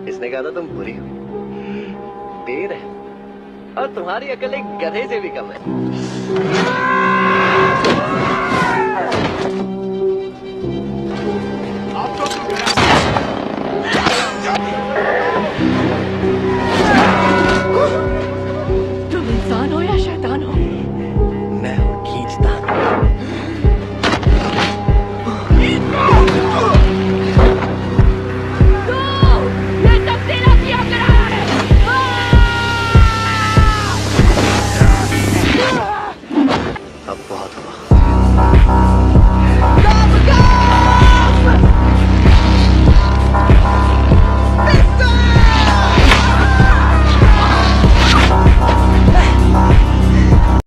इसने कहा था तुम बुरी हो, तेज है, और तुम्हारी अकल एक गधे से भी कम है। तुम इंसान हो या शैतान हो? मैं हूँ खींचता। ये सब तेरा किया कराया है। अब बहुत हुआ।